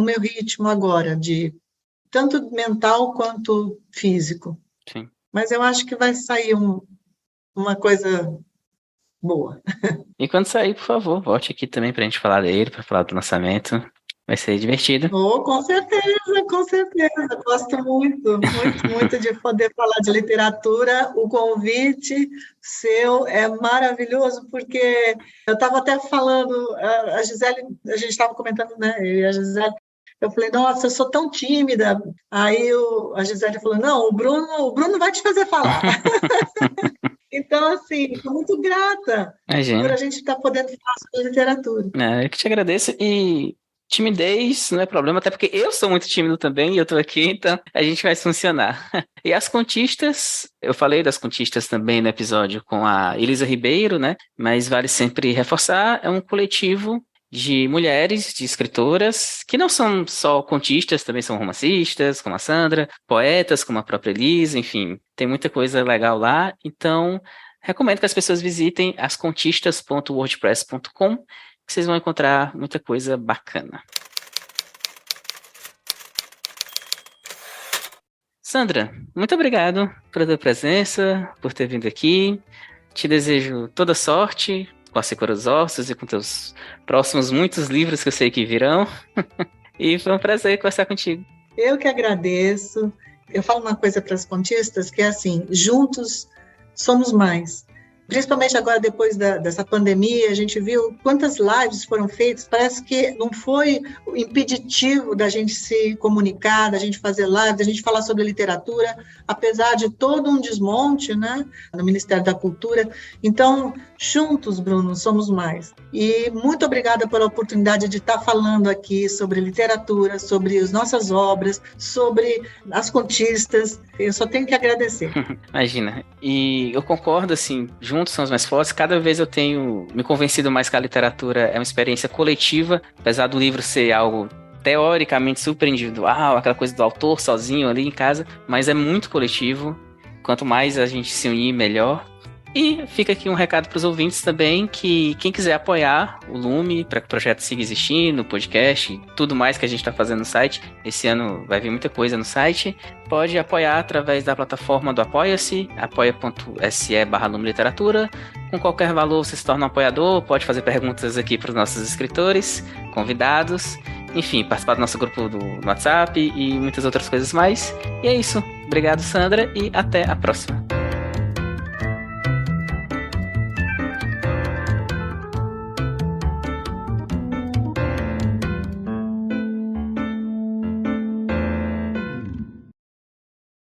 meu ritmo agora, de tanto mental quanto físico. Sim. Mas eu acho que vai sair uma coisa boa. E quando sair, por favor, volte aqui também para a gente falar dele, para falar do lançamento. Vai ser divertido. Oh, com certeza, com certeza. Gosto muito, muito, muito de poder falar de literatura. O convite seu é maravilhoso, porque eu estava até falando, a Gisele, a gente estava comentando, né, eu e a Gisele, eu falei, nossa, eu sou tão tímida. Aí a Gisele falou, não, o Bruno vai te fazer falar. Então, assim, estou muito grata por a gente estar podendo falar sobre literatura. Eu que te agradeço e timidez não é problema, até porque eu sou muito tímido também e eu tô aqui, então a gente vai funcionar. E as contistas, eu falei das contistas também no episódio com a Elisa Ribeiro, né? Mas vale sempre reforçar, é um coletivo de mulheres, de escritoras, que não são só contistas, também são romancistas, como a Sandra, poetas, como a própria Elisa, enfim, tem muita coisa legal lá, então recomendo que as pessoas visitem ascontistas.wordpress.com, que vocês vão encontrar muita coisa bacana. Sandra, muito obrigado pela tua presença, por ter vindo aqui. Te desejo toda sorte com a Secura dos Ossos e com teus próximos muitos livros que eu sei que virão. E foi um prazer conversar contigo. Eu que agradeço. Eu falo uma coisa para as contistas, que é assim, juntos somos mais. Principalmente agora, depois dessa pandemia, a gente viu quantas lives foram feitas, parece que não foi o impeditivo da gente se comunicar, da gente fazer live, da gente falar sobre literatura, apesar de todo um desmonte, né, no Ministério da Cultura. Então, juntos, Bruno, somos mais. E muito obrigada pela oportunidade de estar falando aqui sobre literatura, sobre as nossas obras, sobre as contistas. Eu só tenho que agradecer. Imagina. E eu concordo, assim, juntos somos mais fortes. Cada vez eu tenho me convencido mais que a literatura é uma experiência coletiva, apesar do livro ser algo teoricamente super individual, aquela coisa do autor sozinho ali em casa, mas é muito coletivo. Quanto mais a gente se unir, melhor. E fica aqui um recado para os ouvintes também, que quem quiser apoiar o Lume para que o projeto siga existindo, o podcast, tudo mais que a gente está fazendo no site, esse ano vai vir muita coisa no site, pode apoiar através da plataforma do Apoia-se, apoia.se/Lume Literatura. Com qualquer valor você se torna um apoiador, pode fazer perguntas aqui para os nossos escritores, convidados, enfim, participar do nosso grupo no WhatsApp e muitas outras coisas mais. E é isso. Obrigado, Sandra, e até a próxima.